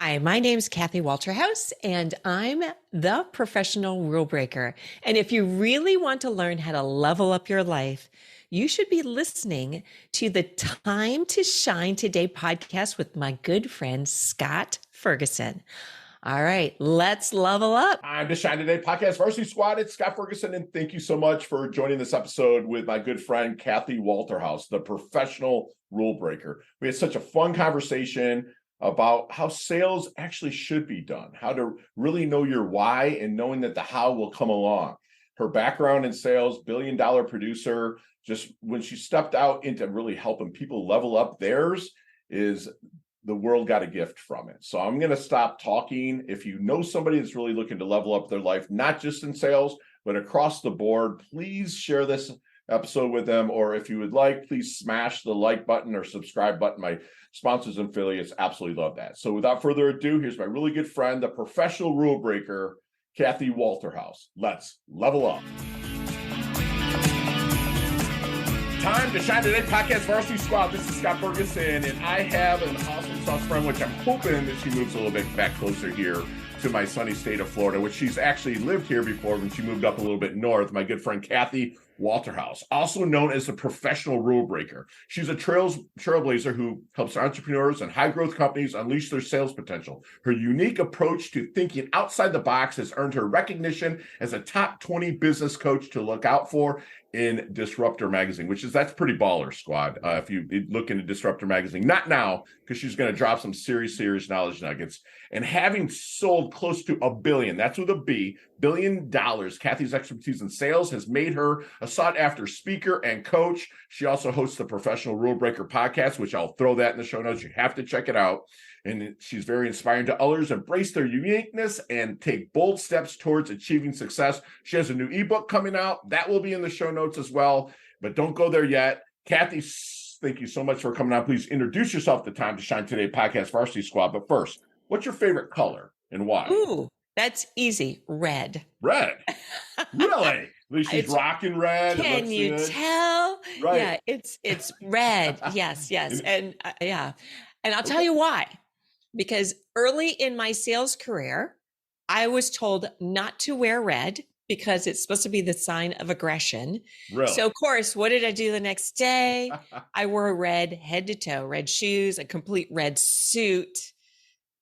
Hi, my name's Kathy Walterhouse, and I'm the professional rule breaker. And if you really want to learn how to level up your life, you should be listening to the Time to Shine Today podcast with my good friend, Scott Ferguson. All right, let's level up. I'm the Shine Today Podcast Varsity Squad. It's Scott Ferguson, and thank you so much for joining this episode with my good friend, Kathy Walterhouse, the professional rule breaker. We had such a fun conversation about how sales actually should be done, how to really know your why and knowing that the how will come along. Her background in sales, billion-dollar producer, just when she stepped out into really helping people level up theirs is the world got a gift from it. So I'm going to stop talking. If you know somebody that's really looking to level up their life, not just in sales, but across the board, please share this episode with them. Or if you would like, please smash the like button or subscribe button. My sponsors and affiliates absolutely love that. So without further ado, here's my really good friend, the professional rule breaker, Kathy Walterhouse. Let's level up. Time to Shine Today Podcast Varsity Squad. This is Scott Ferguson, and I have an awesome sauce friend, which I'm hoping that she moves a little bit back closer here to my sunny state of Florida, which she's actually lived here before when she moved up a little bit north. My good friend Kathy Walterhouse, also known as the professional rule breaker. She's a trailblazer who helps entrepreneurs and high growth companies unleash their sales potential. Her unique approach to thinking outside the box has earned her recognition as a top 20 business coach to look out for in Disruptor Magazine, that's pretty baller, squad. If you look into Disruptor Magazine, not now, because she's going to drop some serious knowledge nuggets. And having sold close to $1 billion, that's with a B, $1 billion, Kathy's expertise in sales has made her a sought-after speaker and coach. She also hosts the Professional Rule Breaker podcast, which I'll throw that in the show notes. You have to check it out. And she's very inspiring to others, embrace their uniqueness, and take bold steps towards achieving success. She has a new ebook coming out. That will be in the show notes as well. But don't go there yet. Kathy, thank you so much for coming on. Please introduce yourself to Time to Shine Today Podcast Varsity Squad. But first, what's your favorite color and why? Ooh, that's easy. Red. Red. Really? At least she's rocking red. Can you tell? Right. Yeah, it's red. Yes. And yeah. And I'll tell you why. Because early in my sales career, I was told not to wear red because it's supposed to be the sign of aggression. Really? So, of course, what did I do the next day? I wore red head to toe, red shoes, a complete red suit,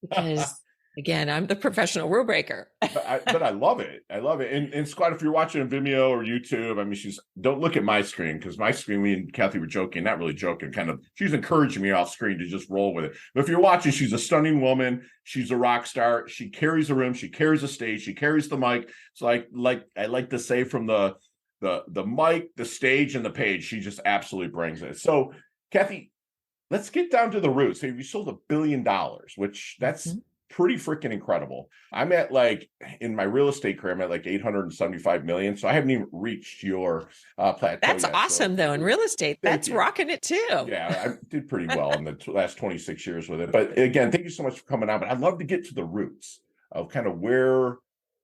because, again, I'm the professional rule breaker. but I love it. I love it. And Scott, if you're watching Vimeo or YouTube, I mean, don't look at my screen, because my screen, me and Kathy were joking, not really joking, she's encouraging me off screen to just roll with it. But if you're watching, she's a stunning woman. She's a rock star. She carries a room. She carries a stage. She carries the mic. So I like to say, from the mic, the stage, and the page, she just absolutely brings it. So Kathy, let's get down to the roots. So you sold $1 billion, which that's pretty freaking incredible. I'm at, in my real estate career, I'm at 875 million. So I haven't even reached your plateau. That's yet, awesome, though. In real estate, that's rocking it too. Yeah, I did pretty well in the last 26 years with it. But again, thank you so much for coming on. But I'd love to get to the roots of kind of where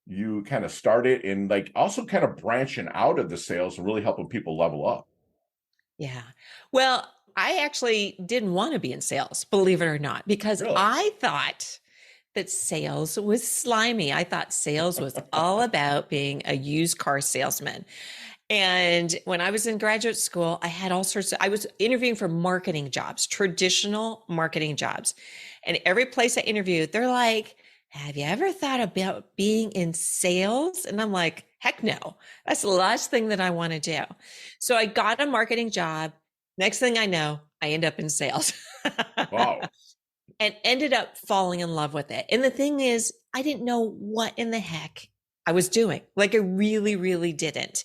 you kind of started, and also kind of branching out of the sales and really helping people level up. Yeah. Well, I actually didn't want to be in sales, believe it or not, because Really? I thought that sales was slimy. I thought sales was all about being a used car salesman. And when I was in graduate school, I was interviewing for marketing jobs, traditional marketing jobs. And every place I interviewed, they're like, have you ever thought about being in sales? And I'm like, heck no, that's the last thing that I want to do. So I got a marketing job. Next thing I know, I end up in sales. Wow. And ended up falling in love with it. And the thing is, I didn't know what in the heck I was doing. I really, really didn't.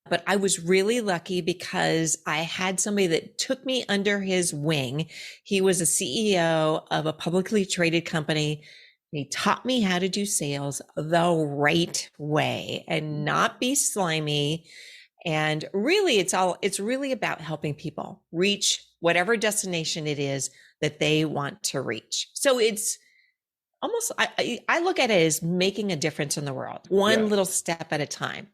But I was really lucky because I had somebody that took me under his wing. He was a CEO of a publicly traded company. He taught me how to do sales the right way and not be slimy. And really, it's really about helping people reach whatever destination it is that they want to reach. So it's almost, I look at it as making a difference in the world, one little step at a time.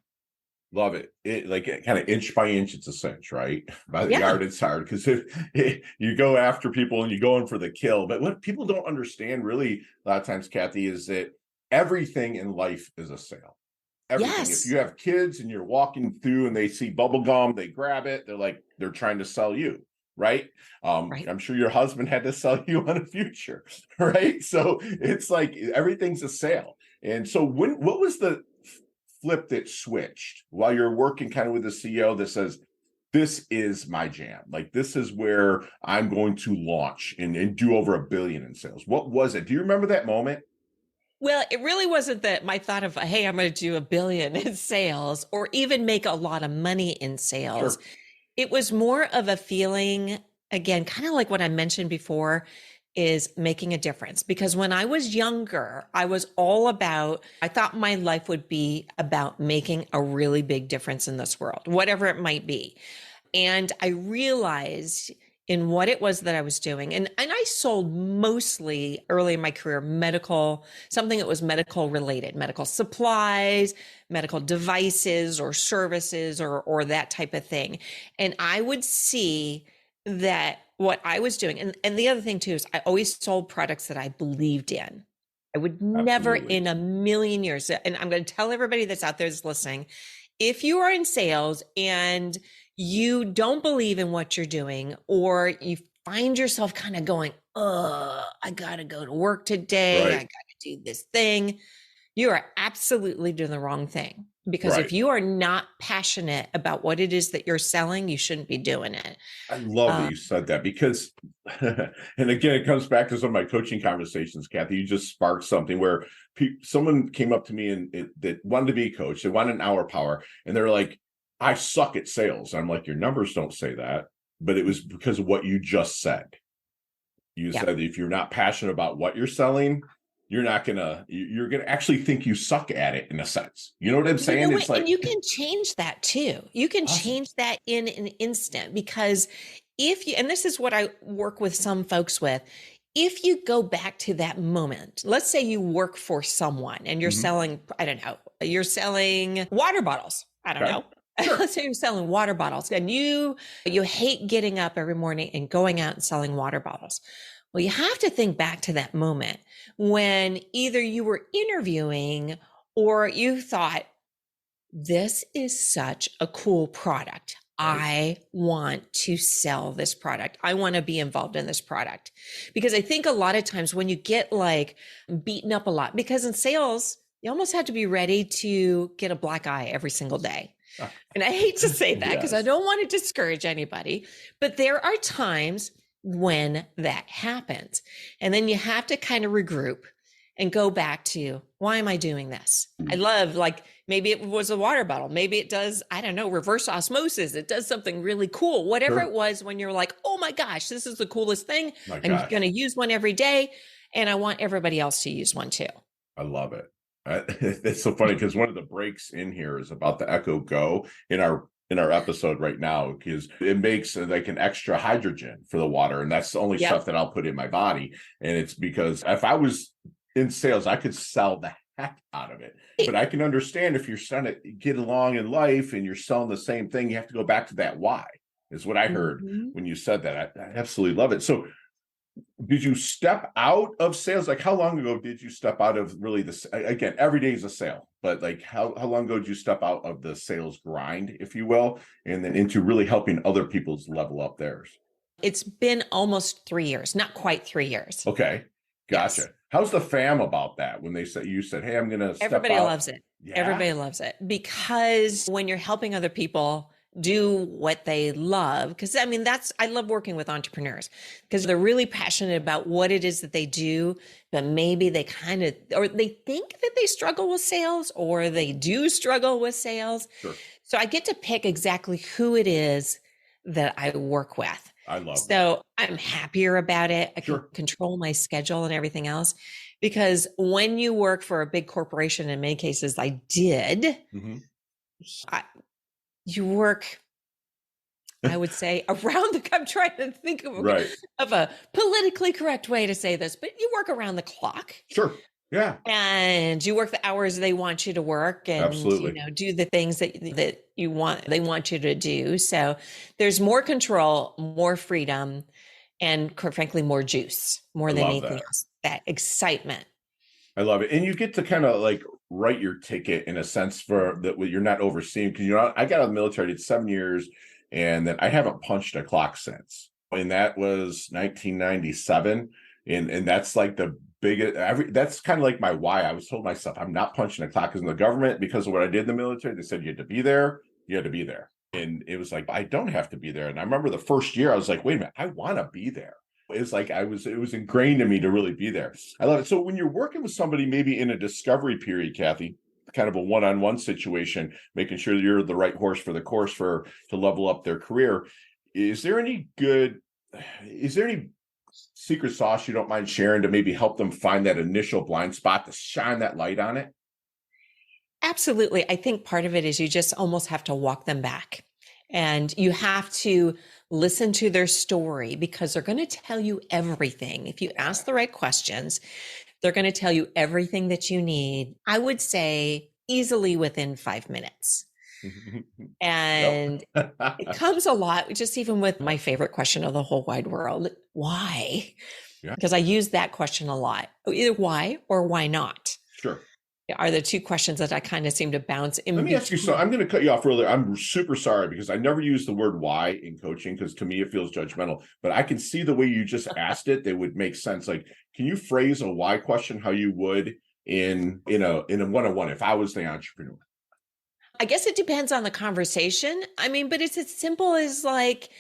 Love it. It like kind of inch by inch, it's a cinch, right? By the Yeah. yard, it's hard because if you go after people and you go in for the kill. But what people don't understand really a lot of times, Kathy, is that everything in life is a sale. Everything. If Yes. you have kids and you're walking through and they see bubble gum, they grab it. They're trying to sell you, right? Right. I'm sure your husband had to sell you on a future, right? So it's like everything's a sale. And so what was the flip that switched while you're working kind of with the CEO that says, this is my jam. Like this is where I'm going to launch and do over $1 billion in sales. What was it? Do you remember that moment? Well, it really wasn't that my thought of, hey, I'm going to do $1 billion in sales or even make a lot of money in sales. Sure. It was more of a feeling, again, kind of like what I mentioned before, is making a difference. Because when I was younger, I was all about, I thought my life would be about making a really big difference in this world, whatever it might be. And I realized in what it was that I was doing. And I sold mostly early in my career something that was medical related, medical supplies, medical devices or services or that type of thing. And I would see that what I was doing, and the other thing too is I always sold products that I believed in. I would never Absolutely. in a million years, and I'm going to tell everybody that's out there that's listening, if you are in sales and you don't believe in what you're doing, or you find yourself kind of going, I got to go to work today. I Right. got to do this thing. You are absolutely doing the wrong thing. Because if Right. you are not passionate about what it is that you're selling, you shouldn't be doing it. I love that Um, you said that because, and again, it comes back to some of my coaching conversations, Kathy. You just sparked something where someone came up to me that wanted to be a coach. They wanted an hour power. And they're like, I suck at sales. I'm like, your numbers don't say that. But it was because of what you just said. You yeah. said if you're not passionate about what you're selling, you're gonna actually think you suck at it in a sense. You know what I'm You know saying? what? It's And like you can change that too. You can awesome. change that in an instant because if you, and this is what I work with some folks with, if you go back to that moment, let's say you work for someone and you're Mhm. selling, I don't know, you're selling water bottles. I don't Okay. know. Sure. Let's say you're selling water bottles and you hate getting up every morning and going out and selling water bottles. Well, you have to think back to that moment when either you were interviewing or you thought, this is such a cool product. Right. I want to sell this product. I want to be involved in this product. Because I think a lot of times when you get like beaten up a lot, because in sales, you almost have to be ready to get a black eye every single day. And I hate to say that because I Yes. don't want to discourage anybody, but there are times when that happens. And then you have to kind of regroup and go back to why am I doing this? I love like maybe it was a water bottle. Maybe it does, I don't know, reverse osmosis. It does something really cool. Whatever it Sure. was when you're like, oh my gosh, this is the coolest thing. My I'm going to gosh. use one every day. And I want everybody else to use one too. I love it. It's so funny because one of the breaks in here is about the Echo Go in our episode right now because it makes like an extra hydrogen for the water, and that's the only Yep. stuff that I'll put in my body. And it's because if I was in sales, I could sell the heck out of it. But I can understand if you're trying to get along in life and you're selling the same thing, you have to go back to that why. Is what I heard Mhm. when you said that. I absolutely love it. So did you step out of sales? Like how long ago did you step out of really this? Again, every day is a sale, but like how long ago did you step out of the sales grind, if you will, and then into really helping other people's level up theirs? It's been almost 3 years, not quite 3 years. Okay, Yes. gotcha. How's the fam about that when you said, hey, I'm going to step Everybody out? loves it. Yeah, Everybody loves it because when you're helping other people do what they love, because I mean, I love working with entrepreneurs because they're really passionate about what it is that they do, but maybe they or they think that they struggle with sales or they do struggle with sales. sure. So I get to pick exactly who it is that I work with. I love that. So I'm happier about it. I can Sure. control my schedule and everything else. Because when you work for a big corporation, in many cases I did, Hmm. I, you work, I would say, around I'm trying to think Right. of a politically correct way to say this, but you work around the clock. Sure. Yeah, and you work the hours they want you to work, and absolutely. do the things that they want you to do. So there's more control, more freedom, and quite frankly more juice, more I than love anything that. else. That excitement. I love it. And you get to kind of like write your ticket in a sense for that you're not overseeing. Because, I got out of the military, I did 7 years, and then I haven't punched a clock since. And that was 1997. And that's like the biggest, that's kind of like my why. I was told myself, I'm not punching a clock because in the government, because of what I did in the military, they said you had to be there, you had to be there. And it was like, I don't have to be there. And I remember the first year, I was like, wait a minute, I want to be there. It's like it was ingrained in me to really be there. I love it. So when you're working with somebody, maybe in a discovery period, Kathy, kind of a one-on-one situation, making sure that you're the right horse for the course to level up their career. Is there any secret sauce you don't mind sharing to maybe help them find that initial blind spot to shine that light on it? Absolutely. I think part of it is you just almost have to walk them back, and you have to listen to their story, because they're going to tell you everything. If you ask the right questions, they're going to tell you everything that you need. I would say easily within 5 minutes. And Yep. it comes a lot, just even with my favorite question of the whole wide world, why? Yeah, Because I use that question a lot. Either why or why not sure. are the two questions that I kind of seem to bounce Let in me ask you, so between. I'm going to cut you off earlier. I'm super sorry because I never use the word why in coaching because to me it feels judgmental, but I can see the way you just asked it, that would make sense. Like, can you phrase a why question how you would in a one-on-one if I was the entrepreneur? I guess it depends on the conversation. I mean, but it's as simple as like,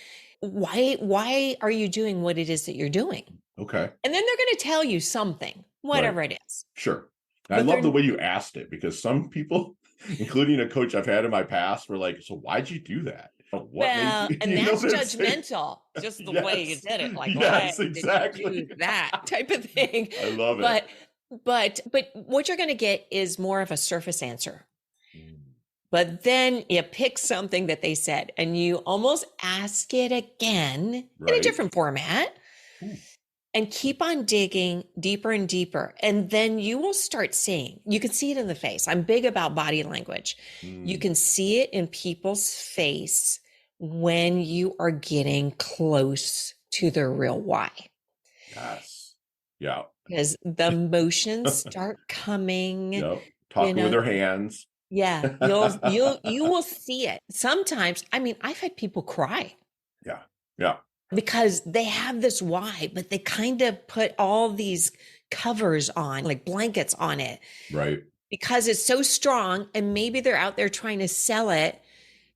why are you doing what it is that you're doing? Okay. And then they're going to tell you something, Right. whatever it is. Sure. I But love the they're way you asked it because some people, including a coach I've had in my past, were like, so why'd you do that? What made well, you, and you know that's what I'm saying? judgmental, just the way you Yes. did it. Like, why Yes, did you exactly. do that type of thing? I love it. But but what you're going to get is more of a surface answer. Mm. But then you pick something that they said and you almost ask it again in a Right. different format, Ooh. and keep on digging deeper and deeper. And then you will start seeing, you can see it in the face. I'm big about body language. You Mm. can see it in people's face when you are getting close to their real why, Yes. Yeah. because the emotions start coming, Yep. you Talking with know. their hands. Yeah, you will see it. Sometimes, I mean, I've had people cry Yeah. Yeah. because they have this why, but they kind of put all these covers on, like blankets on it, Right. because it's so strong. And maybe they're out there trying to sell it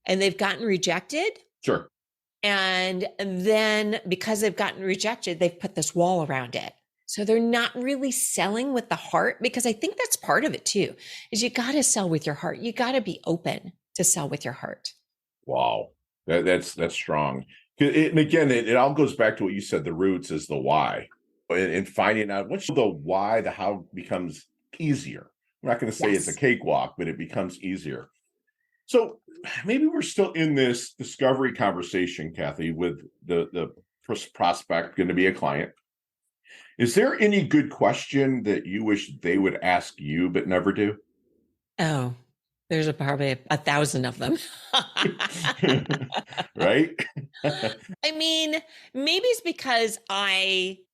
and they've gotten rejected. Sure. And then because they've gotten rejected, they've put this wall around it. So they're not really selling with the heart, because I think that's part of it too, is you got to sell with your heart. You got to be open to sell with your heart. Wow. That's strong. And again, it all goes back to what you said. The roots is the why, and finding out what's the why, the how becomes easier. I'm not going to say it's a Yes. cakewalk, but it becomes easier. So maybe we're still in this discovery conversation, Kathy, with the prospect going to be a client. Is there any good question that you wish they would ask you but never do? Oh, there's probably 1,000 of them. Right? I mean, maybe it's because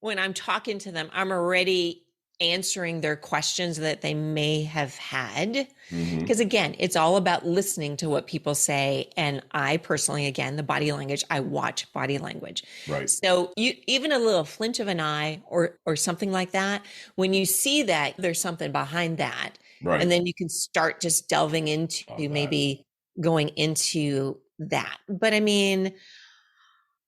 when I'm talking to them, I'm already answering their questions that they may have had. Hmm. Because again, it's all about listening to what people say. And I personally, again, the body language, I watch body language. Right. So even a little flinch of an eye or something like that, when you see that there's something behind that, and Right. then you can start just delving into Love that. maybe going into that. But I mean,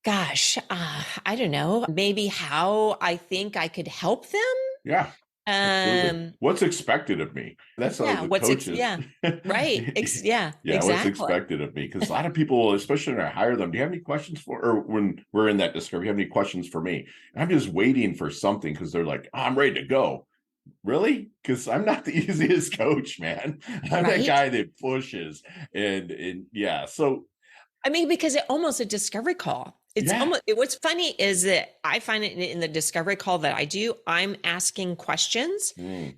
gosh, I don't know, maybe how I think I could help them. Yeah. Absolutely. Um, What's expected of me? That's how yeah, the coaches. yeah, right. Yeah, Yeah, what's exactly. expected of me? Because a lot of people, especially when I hire them, do you have any questions for, or when we're in that discovery, you have any questions for me? And I'm just waiting for something because they're like, oh, I'm ready to go. Really? Because I'm not the easiest coach, man. I'm that Right. guy that pushes and yeah. So I mean, because it almost a discovery call. It's yeah. almost, what's funny is that I find it in the discovery call that I do, I'm asking questions Mm.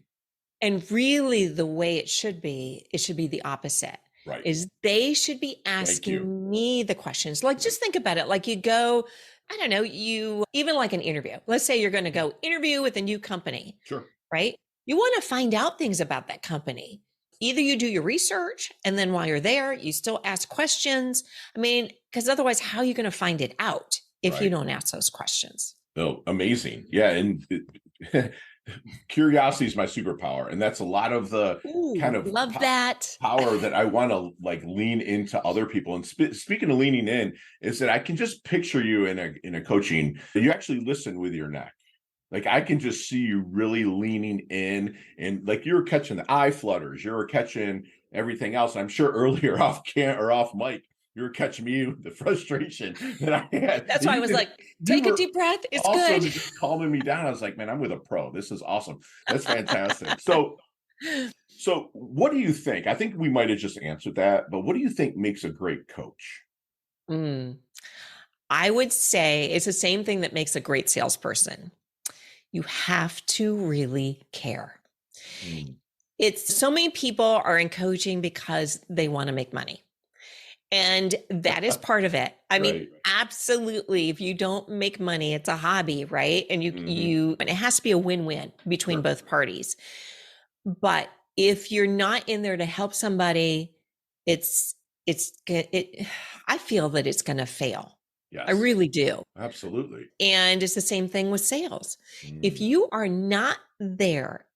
And really the way it should be the opposite. Right. Is they should be Thank you. asking me the questions. Like, just think about it. Like you go, I don't know, you even like an interview. Let's say you're going to go interview with a new company, Sure. right? You want to find out things about that company. Either you do your research and then while you're there, you still ask questions. I mean, because otherwise, how are you going to find it out if you Right. don't ask those questions? Oh, amazing. Yeah. And curiosity is my superpower. And that's a lot of the kind Ooh, of love that. power that I want to like lean into other people. And speaking of leaning in, is that I can just picture you in a coaching, you actually listen with your neck. Like I can just see you really leaning in, and like you were catching the eye flutters, you were catching everything else. And I'm sure earlier off mic, you were catching me the frustration that I had. That's why I was like, take a deep breath. It's Also good. just calming me down. I was like, man, I'm with a pro. This is awesome. That's fantastic. So what do you think? I think we might have just answered that, but what do you think makes a great coach? Mm. I would say it's the same thing that makes a great salesperson. You have to really care. Mm. It's so many people are in coaching because they want to make money. And that is part of it. I mean, Right. absolutely. If you don't make money, it's a hobby, right? And and it has to be a win-win between Sure. both parties. But if you're not in there to help somebody, I feel that it's going to fail. Yes. I really do. Absolutely. And it's the same thing with sales. If Mm. you are not there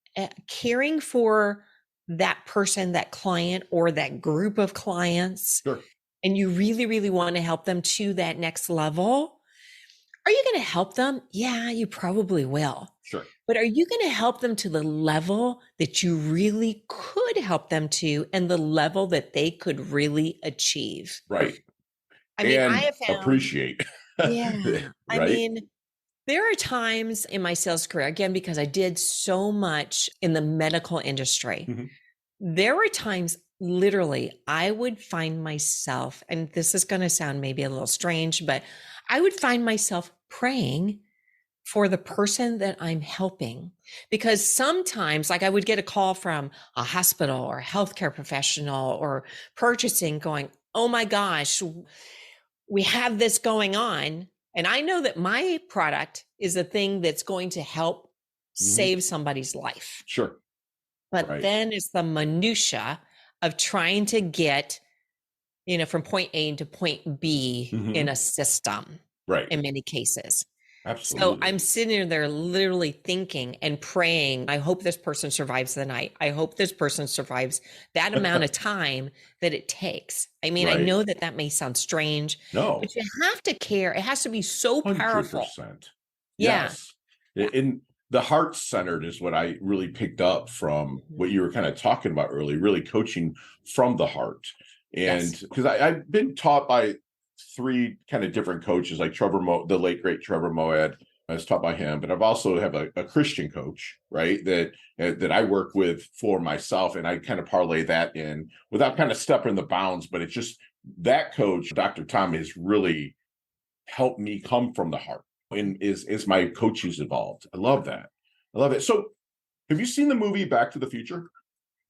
caring for that person, that client, or that group of clients, Sure. and you really, really want to help them to that next level, are you going to help them? Yeah, you probably will. Sure. But are you going to help them to the level that you really could help them to and the level that they could really achieve? Right. I mean, I And have found, appreciate. yeah, I Right. mean, there are times in my sales career, again, because I did so much in the medical industry, Mhm. there were times literally I would find myself, and this is going to sound maybe a little strange, but I would find myself praying for the person that I'm helping. Because sometimes, like I would get a call from a hospital or a healthcare professional or purchasing going, oh my gosh, we have this going on. And I know that my product is a thing that's going to help Mhm. save somebody's life. Sure. But Right. then it's the minutia of trying to get, from point A to point B in Mhm. a system Right. in many cases. So Absolutely. I'm sitting there literally thinking and praying, I hope this person survives the night. I hope this person survives that amount of time that it takes. I mean, I Right. know that that may sound strange, No. but you have to care. It has to be so powerful. 100%. Yeah. Yes. Yeah. In the heart centered is what I really picked up from what Mhm. you were kind of talking about earlier, really coaching from the heart. And Yes. because I've been taught by three kind of different coaches, like the late great Trevor Moed. I was taught by him, but I've also have a Christian coach, right? That I work with for myself, and I kind of parlay that in without kind of stepping the bounds. But it's just that coach, Dr. Tom, has really helped me come from the heart, and is my coaches evolved. I love that. I love it. So, have you seen the movie Back to the Future?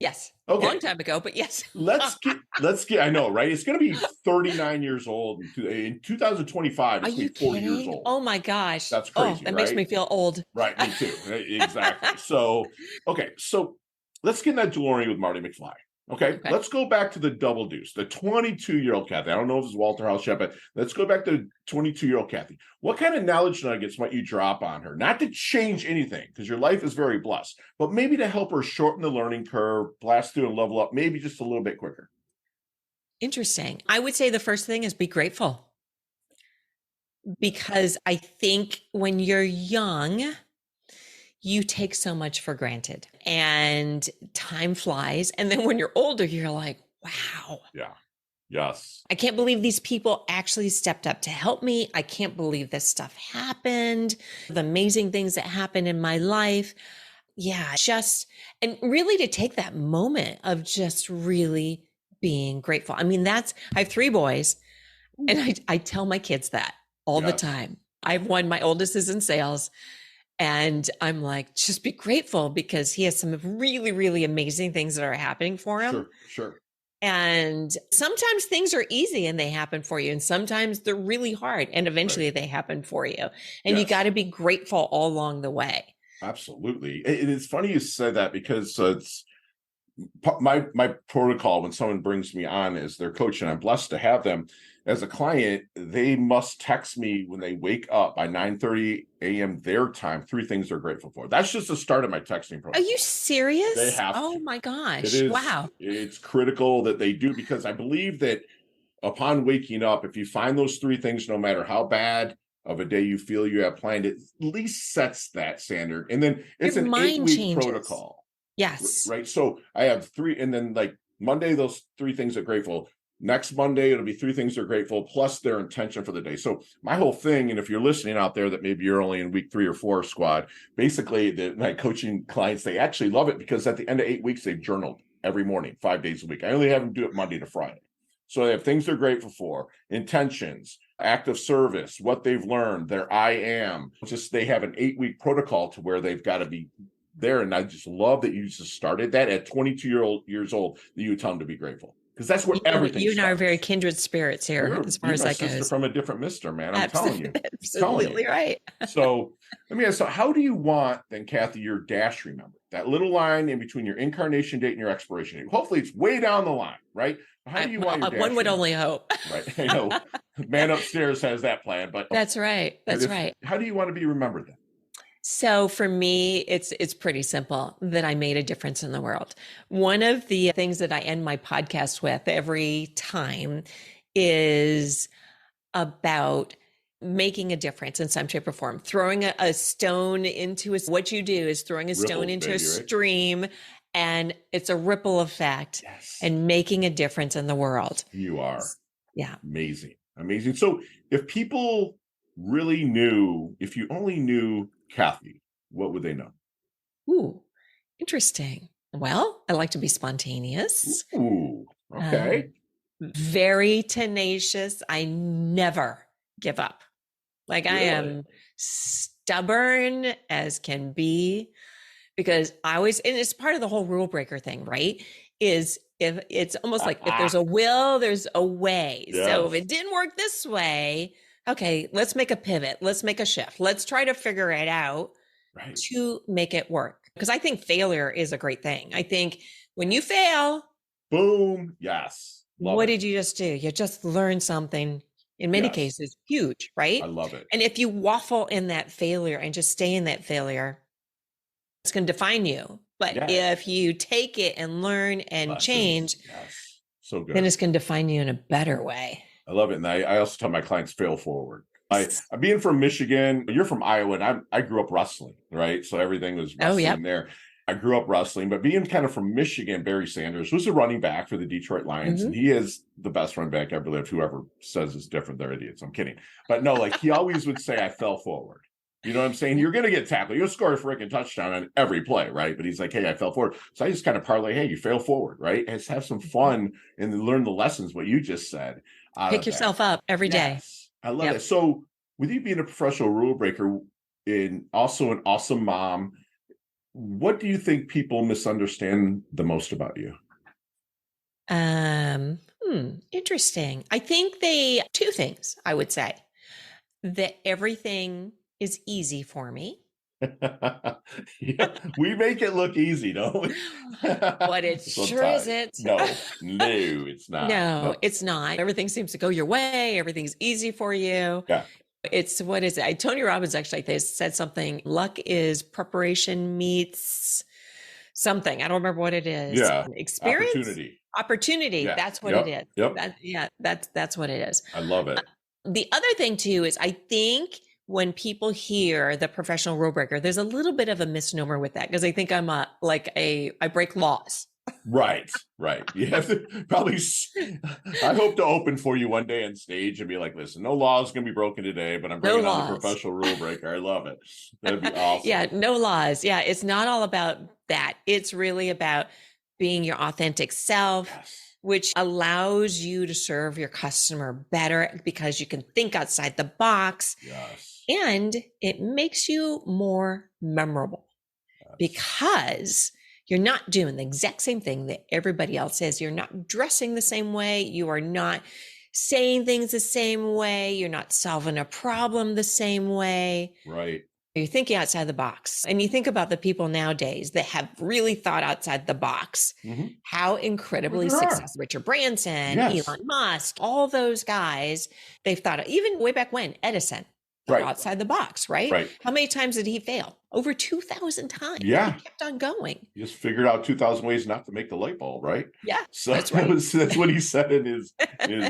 Yes. Okay, Long time ago, but yes. let's get I know, right? It's going to be 39 years old in 2025. Are It's going you to be 40 years kidding? old. Oh my gosh. That's Oh, crazy, that makes right? me feel old. Right, me too. Exactly. So, okay, so let's get in that DeLorean with Marty McFly. Okay, Okay. let's go back to the Double Deuce, the 22-year-old Kathy. I don't know if it's Walterhouse yet, but let's go back to 22-year-old Kathy. What kind of knowledge nuggets might you drop on her? Not to change anything, because your life is very blessed, but maybe to help her shorten the learning curve, blast through and level up, maybe just a little bit quicker. Interesting. I would say the first thing is be grateful because I think when you're young, you take so much for granted and time flies. And then when you're older, you're like, wow, Yeah. Yes. I can't believe these people actually stepped up to help me. I can't believe this stuff happened. The amazing things that happened in my life. Yeah, and really to take that moment of just really being grateful. I mean, I have three boys and I tell my kids that all the Yes. time. My oldest is in sales. And I'm like, just be grateful because he has some really, really amazing things that are happening for him. Sure, sure. And sometimes things are easy and they happen for you. And sometimes they're really hard and eventually Right. they happen for you. And you Yes. got to be grateful all along the way. Absolutely. It's funny you said that because it's my protocol when someone brings me on as their coach, and I'm blessed to have them as a client. They must text me when they wake up by 9:30 a.m. their time, 3 things they're grateful for. That's just the start of my texting Are you protocol. They serious? have Oh to. my It gosh. is, Wow. it's critical that they do, because I believe that upon waking up, if you find those 3 things, no matter how bad of a day you feel you have planned, it at least sets that standard. And then Your it's an eight mind week changes. protocol. Yes. Right. So I have 3, and then like Monday, those 3 things are grateful. Next Monday, it'll be 3 things they're grateful, plus their intention for the day. So my whole thing, and if you're listening out there that maybe you're only in week 3 or 4 squad, basically my coaching clients, they actually love it because at the end of 8 weeks, they've journaled every morning, 5 days a week. I only have them do it Monday to Friday. So they have things they're grateful for, intentions, act of service, what they've learned, their I am. Just they have an 8 week protocol to where they've got to be there. And I just love that you just started that at 22 years old, that you would tell them to be grateful, because that's where everything You and I are very starts. kindred spirits here as far You're as my that sister goes. from a different mister, man. I'm telling you. Absolutely, I'm telling you. absolutely right. So let me ask, so how do you want then, Kathy, your dash remembered? That little line in between your incarnation date and your expiration date. Hopefully it's way down the line, right? How do you want your dash One would remembered? only hope. Right. I know. Man upstairs has that plan, but That's right. That's right. how do you want to be remembered then? So for me, it's pretty simple that I made a difference in the world. One of the things that I end my podcast with every time is about making a difference in some shape or form. Throwing a stone into what you do is throwing a stone Ripples, into a baby, right? stream, and it's a ripple effect Yes. and making a difference in the world. You are. Yeah. Amazing. Amazing. So if people really knew, if you only knew Kathy, what would they know? Ooh, interesting. Well, I like to be spontaneous. Ooh, Um, okay. very tenacious. I never give up. Like I Really? am stubborn as can be because I always, and it's part of the whole rule breaker thing, right? Is if it's almost like if there's a will, there's a way. So if Yes. it didn't work this way, okay, let's make a pivot. Let's make a shift. Let's try to figure it out Right. to make it work. Because I think failure is a great thing. I think when you fail, Boom. Yes. Love what it. did you just do? You just learned something, in many Yes. cases, huge, right? I love it. And if you waffle in that failure and just stay in that failure, it's going to define you. But Yes. if you take it and learn and Lessons. change, Yes. So good. then it's going to define you in a better way. I love it. And I also tell my clients fail forward. I'm being from Michigan, you're from Iowa, and I grew up wrestling, right? So everything was wrestling there. I grew up wrestling, but being kind of from Michigan, Barry Sanders was a running back for the Detroit Lions, and he is the best running back ever lived. Whoever says it's different, they're idiots. I'm kidding. But no, like he always would say, I fell forward. You know what I'm saying? You're going to get tackled. You'll score a freaking touchdown on every play, right? But he's like, hey, I fell forward. So I just kind of parlay, hey, you fail forward, right? And just have some fun and learn the lessons, what you just said. Pick yourself up every day. Yes. I love it. So with you being a professional rule breaker and also an awesome mom, what do you think people misunderstand the most about you? Interesting. I think two things I would say. That everything is easy for me. Yeah, we make it look easy, don't we? But it sure isn't. No, it's not. No, it's not. Everything seems to go your way. Everything's easy for you. Yeah. It's, what is it? Tony Robbins actually said something. Luck is preparation meets something. I don't remember what it is. Yeah. Experience? Opportunity. Yeah. That's what it is. Yep. That's what it is. I love it. The other thing too is I think when people hear the professional rule breaker, there's a little bit of a misnomer with that because they think I'm I break laws. Right. You have to probably, I hope to open for you one day on stage and be like, listen, no law is going to be broken today, but I'm bringing on the professional rule breaker. I love it. That'd be awesome. Yeah, no laws. Yeah, it's not all about that. It's really about being your authentic self. Yes. Which allows you to serve your customer better because you can think outside the box. Yes. And it makes you more memorable because you're not doing the exact same thing that everybody else is. You're not dressing the same way. You are not saying things the same way. You're not solving a problem the same way. Right. You're thinking outside the box. And you think about the people nowadays that have really thought outside the box, how incredibly successful Richard Branson, Yes. Elon Musk, all those guys, they've thought, even way back when, Edison thought outside the box, right? Right. How many times did he fail? Over 2,000 times. Yeah. He kept on going. He just figured out 2,000 ways not to make the light bulb, right? Yeah. So that's right. that's what he said in his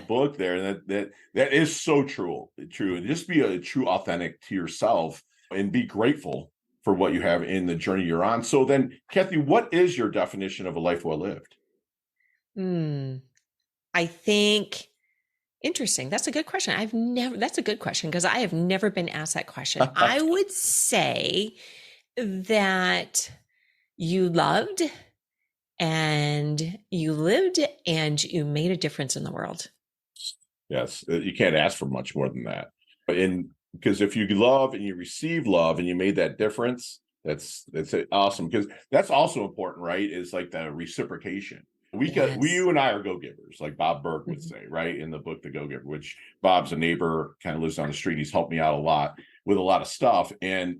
book there. And that is so true. And just be a true authentic to yourself and be grateful for what you have in the journey you're on. So then, Kathy, what is your definition of a life well lived? I think, interesting. That's a good question. That's a good question because I have never been asked that question. I would say that you loved and you lived and you made a difference in the world. Yes. You can't ask for much more than that. Because if you love and you receive love and you made that difference, that's awesome. Because that's also important, right? Is like the reciprocation. You and I are go-givers, like Bob Berg would say, right? In the book, The Go-Giver, which Bob's a neighbor, kind of lives down the street. He's helped me out a lot with a lot of stuff. And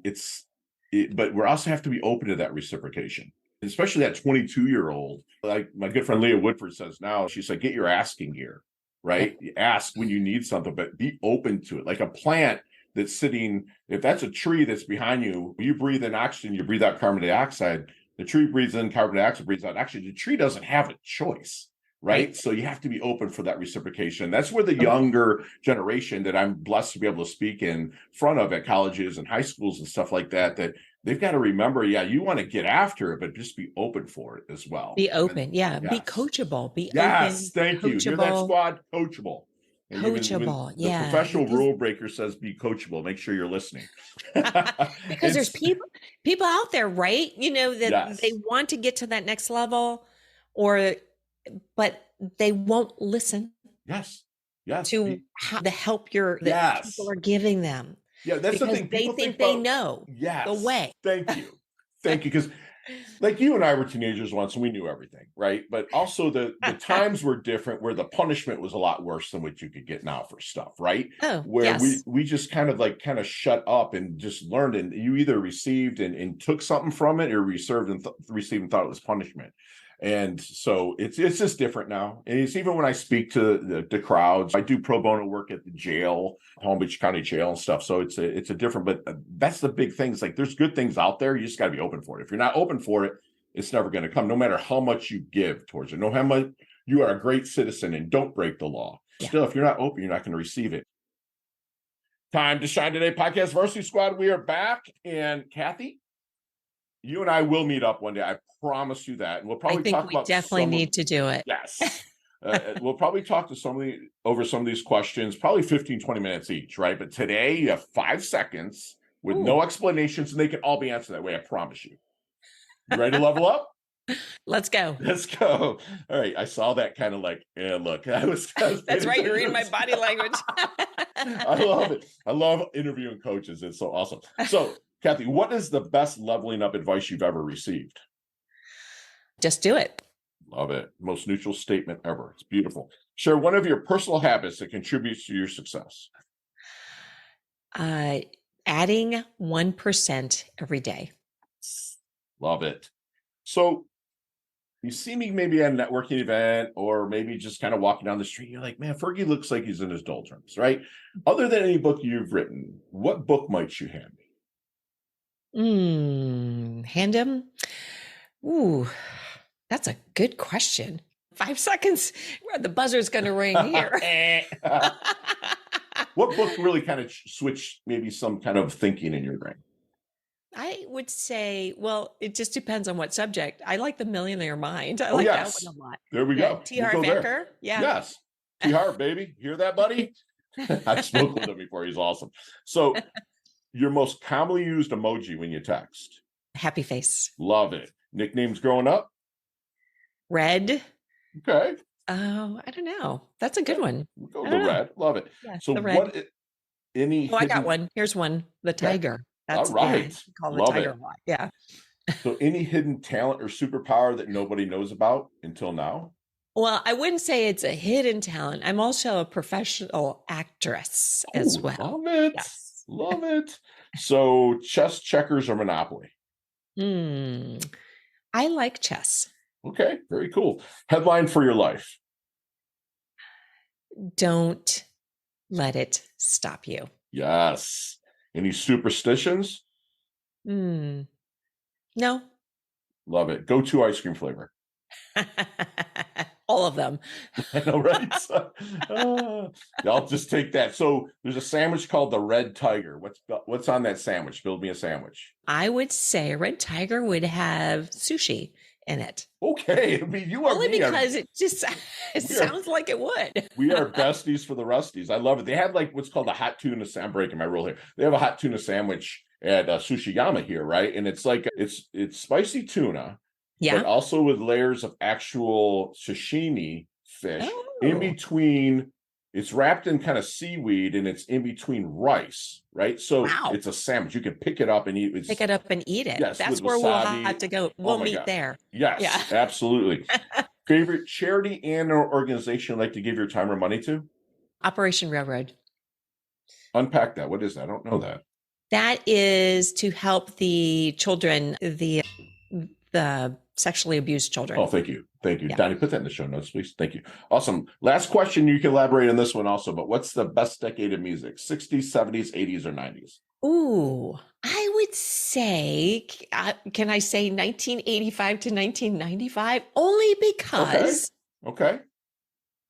but we also have to be open to that reciprocation, especially that 22-year-old. Like my good friend Leah Woodford says now, she's like, get your asking gear, right? You ask when you need something, but be open to it. Like a plant that's sitting, if that's a tree that's behind you, you breathe in oxygen, you breathe out carbon dioxide. The tree breathes in carbon dioxide, breathes out oxygen. The tree doesn't have a choice, right? So you have to be open for that reciprocation. That's where the younger generation that I'm blessed to be able to speak in front of at colleges and high schools and stuff like that they've got to remember, you want to get after it, but just be open for it as well. Be open. Yes. Be coachable. Be open. Yes, thank you. Hear that, squad? Coachable. And coachable. The professional rule breaker says be coachable. Make sure you're listening. Because there's people out there, right? That they want to get to that next level but they won't listen. Yes. To the help that people are giving them. Yeah, that's the thing. They think they know the way. Thank you. Because like you and I were teenagers once and we knew everything, right? But also the times were different where the punishment was a lot worse than what you could get now for stuff, right? Where we just kind of shut up and just learned, and you either received and took something from it or received and thought it was punishment. And so it's just different now. And it's even when I speak to the crowds, I do pro bono work at the jail, Palm Beach County Jail and stuff. So it's a different, but that's the big thing. It's like, there's good things out there. You just got to be open for it. If you're not open for it, it's never going to come, no matter how much you give towards it. No how much you are a great citizen and don't break the law. Still, if you're not open, you're not going to receive it. Time to Shine Today podcast Varsity Squad. We are back. And Kathy, you and I will meet up one day. I promise you that. And we'll probably talk about. Definitely need to do it. Yes. We'll probably talk to over some of these questions, probably 15, 20 minutes each, right? But today you have 5 seconds with no explanations, and they can all be answered that way. I promise you. You ready to level up? Let's go. All right. I saw that kind of like, look, I was that's right. You're reading my body language. I love it. I love interviewing coaches. It's so awesome. So, Kathy, what is the best leveling up advice you've ever received? Just do it. Love it. Most neutral statement ever. It's beautiful. Share one of your personal habits that contributes to your success. Adding 1% every day. Love it. So you see me maybe at a networking event or maybe just kind of walking down the street. You're like, man, Fergie looks like he's in his doldrums, right? Other than any book you've written, what book might you hand me? Hand him? Ooh, that's a good question. 5 seconds. The buzzer's going to ring here. What book really kind of switched maybe some kind of thinking in your brain? I would say, well, it just depends on what subject. I like The Millionaire Mind. I like that one a lot. There we go. T. Harv Eker. Yeah. Yes. T. Harv, baby. Hear that, buddy? I've spoken with him before. He's awesome. So your most commonly used emoji when you text? Happy face. Love it. Nicknames growing up? Red. Okay. Oh, I don't know. That's a good one. We'll go with the red. Love it. Yeah, so what Any Oh, I got hidden, one. Here's one. The okay. tiger. All That's, yeah, I right. call the Love tiger it. a lot. Yeah. So any hidden talent or superpower that nobody knows about until now? Well, I wouldn't say it's a hidden talent. I'm also a professional actress as Oh, well. love it. Yes. Love it. So chess, checkers, or Monopoly? Hmm. I like chess. Okay, very cool. Headline for your life. Don't let it stop you. Yes. Any superstitions? Hmm. No. Love it. Go to ice cream flavor. All of them. I know, right? I'll just take that. So there's a sandwich called the Red Tiger. What's on that sandwich? Build me a sandwich. I would say a red tiger would have sushi in it. Okay, I mean, you are Only me. because it just it We are sounds like it would. we are besties for the Rusties. I love it. They have like what's called a hot tuna. I'm breaking my rule here. They have a hot tuna sandwich at Sushiyama here, right? And it's like it's spicy tuna, but Yeah. also with layers of actual sashimi fish in Oh, between. It's wrapped in kind of seaweed and it's in between rice, right? So wow. it's a sandwich. You can pick it up and eat. Pick It's it up and eat it. yes, with That's where we'll have wasabi. to go. Oh We'll my meet gosh. there. Yeah. Yes, absolutely. Favorite charity and or organization you'd like to give your time or money to? Operation Railroad. Unpack that. What is that? I don't know that. That is to help the children, the sexually abused Oh, children. thank you. Thank you. Yeah. Donnie, put that in the show notes, please. Thank you. Awesome. Last question. You can elaborate on this one also, but what's the best decade of music? 60s, 70s, 80s, or 90s? Ooh, I would say, can I say 1985 to 1995? Only Okay. because Okay.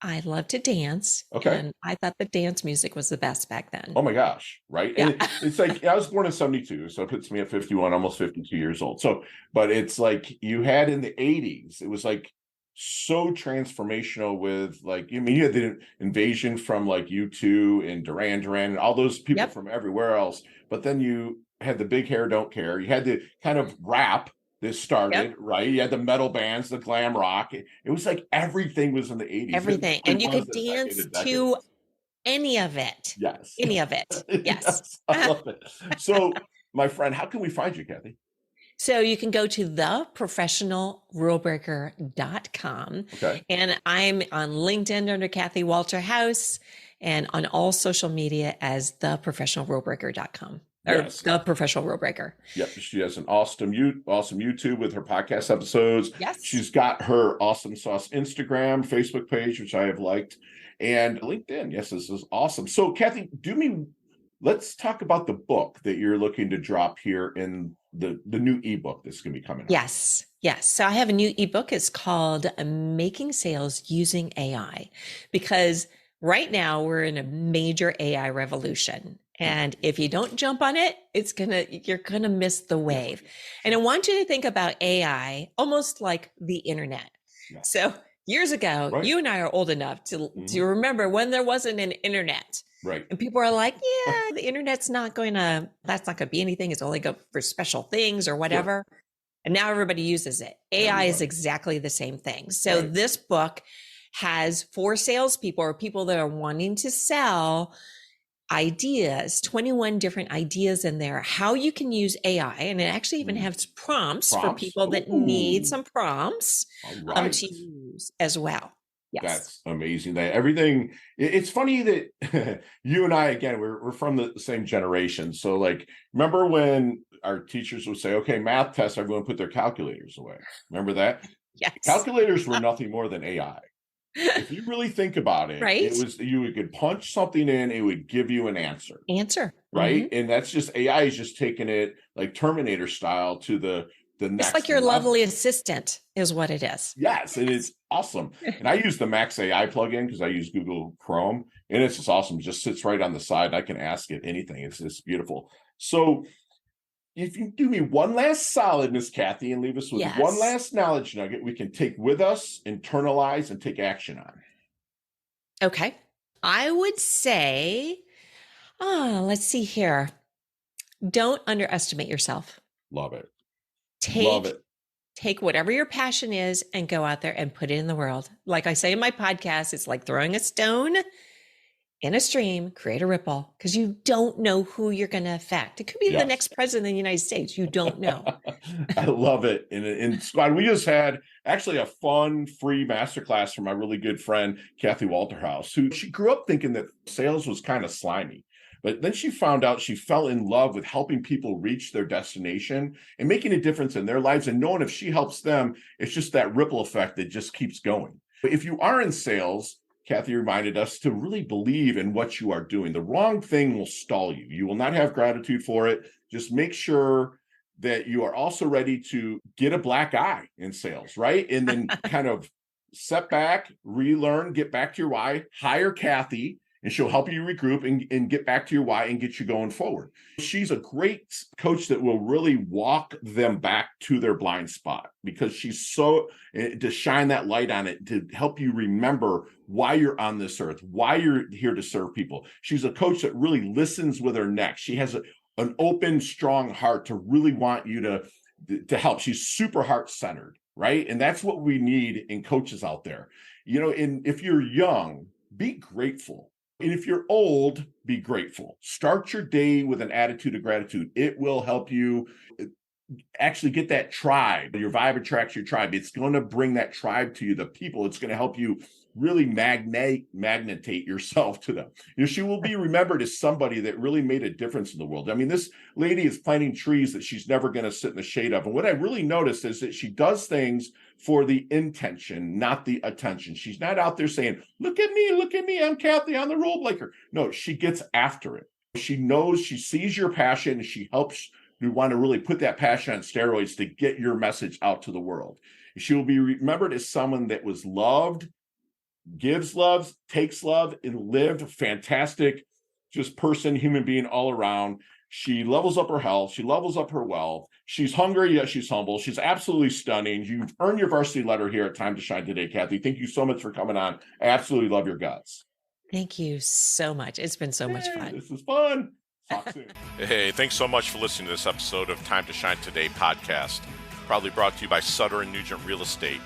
I love to dance, Okay. and I thought the dance music was the best back then. Oh my gosh. Right. Yeah. And it's like I was born in 72, so it puts me at 51, almost 52 years old. So, but it's like you had in the 80s, it was like so transformational with like, I mean, you had the invasion from like U2 and Duran Duran and all those people Yep. from everywhere else. But then you had the big hair, don't care. You had the kind of rap that started, Yep. right? You had the metal bands, the glam rock. It was like everything was in the 80s. It Everything. really And you was could the decade dance of to decades. any of it. Yes. Any of it. Yes. Yes, I love it. So, my friend, how can we find you, Kathy? So you can go to theprofessionalrulebreaker.com. Okay. And I'm on LinkedIn under Kathy Walterhouse and on all social media as theprofessionalrulebreaker.com or Yes. the professional rule breaker. Yep. She has an awesome YouTube with her podcast episodes. Yes. She's got her Awesome Sauce Instagram, Facebook page, which I have liked, and LinkedIn. Yes, this is awesome. So, Kathy, let's talk about the book that you're looking to drop here in the new ebook that's going to be coming out. Yes. Yes. So I have a new ebook. It's called Making Sales Using AI, because right now we're in a major AI revolution. And if you don't jump on it, you're going to miss the wave. And I want you to think about AI almost like the internet. Yeah. So years ago, Right. you and I are old enough to remember when there wasn't an internet. Right. And people are like, yeah, the internet's that's not going to be anything. It's only good for special things or whatever. Sure. And now everybody uses it. AI is exactly the same thing. So this book has for salespeople or people that are wanting to sell ideas, 21 different ideas in there, how you can use AI. And it actually even has prompts for people that need some prompts to use as well. Yes. That's amazing. That everything, it's funny that you and I, again, we're from the same generation. So like, remember when our teachers would say, okay, math test, everyone put their calculators away. Remember that? Yes. Calculators were nothing more than AI. If you really think about it, right? You could punch something in, it would give you an answer. Right. Mm-hmm. And that's just AI is just taking it like Terminator style to the next. It's like your level. Lovely assistant is what it is. Yes, and it's awesome. And I use the Max AI plugin because I use Google Chrome, and it's just awesome. It just sits right on the side. I can ask it anything. It's beautiful. So if you do me one last solid, Miss Kathy, and leave us with one last knowledge nugget we can take with us, internalize, and take action on. Okay. I would say, let's see here. Don't underestimate yourself. Love it. Love it. Take whatever your passion is and go out there and put it in the world. Like I say in my podcast, it's like throwing a stone. in a stream, create a ripple, because you don't know who you're going to affect. It could be the Yes. next president of the United States. You don't know. I love it. In Squad, we just had actually a fun free masterclass from my really good friend, Kathy Walterhouse, who she grew up thinking that sales was kind of slimy. But then she found out she fell in love with helping people reach their destination and making a difference in their lives, and knowing if she helps them, it's just that ripple effect that just keeps going. But if you are in sales, Kathy reminded us to really believe in what you are doing. The wrong thing will stall you. You will not have gratitude for it. Just make sure that you are also ready to get a black eye in sales, right? And then kind of set back, relearn, get back to your why, hire Kathy, and she'll help you regroup and get back to your why and get you going forward. She's a great coach that will really walk them back to their blind spot, because she's so to shine that light on it, to help you remember why you're on this earth, why you're here to serve people. She's a coach that really listens with her neck. She has an open, strong heart to really want you to help. She's super heart-centered, right? And that's what we need in coaches out there. And if you're young, be grateful. And if you're old, be grateful. Start your day with an attitude of gratitude. It will help you actually get that tribe. Your vibe attracts your tribe. It's going to bring that tribe to you, the people. It's going to help you really magnetate yourself to them. She will be remembered as somebody that really made a difference in the world. I mean, this lady is planting trees that she's never going to sit in the shade of. And what I really noticed is that she does things for the intention, not the attention. She's not out there saying, look at me, I'm Kathy, I'm the rule breaker. No, she gets after it. She knows, she sees your passion, and she helps you want to really put that passion on steroids to get your message out to the world. She will be remembered as someone that was loved, gives love, takes love, and lived a fantastic just person, human being all around. She levels up her health. She levels up her wealth. She's hungry, yet she's humble. She's absolutely stunning. You've earned your varsity letter here at Time to Shine today, Kathy. Thank you so much for coming on. I absolutely love your guts. Thank you so much. It's been so much fun. This is fun. Talk soon. Hey, thanks so much for listening to this episode of Time to Shine Today podcast, proudly brought to you by Sutter & Nugent Real Estate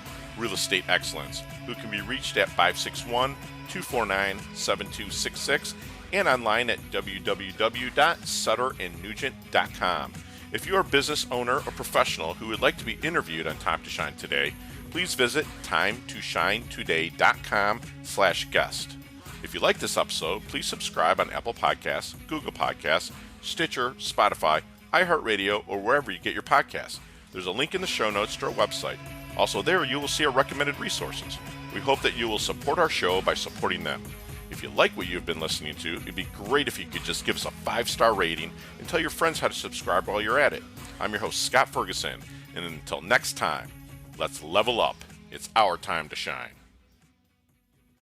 Excellence, who can be reached at 561-249-7266 and online at www.sutterandnugent.com. If you are a business owner or professional who would like to be interviewed on Time to Shine Today, please visit timetoshinetoday.com/guest. If you like this episode, please subscribe on Apple Podcasts, Google Podcasts, Stitcher, Spotify, iHeartRadio, or wherever you get your podcasts. There's a link in the show notes to our website. Also there, you will see our recommended resources. We hope that you will support our show by supporting them. If you like what you've been listening to, it'd be great if you could just give us a 5-star rating and tell your friends how to subscribe while you're at it. I'm your host, Scott Ferguson, and until next time, let's level up. It's our time to shine.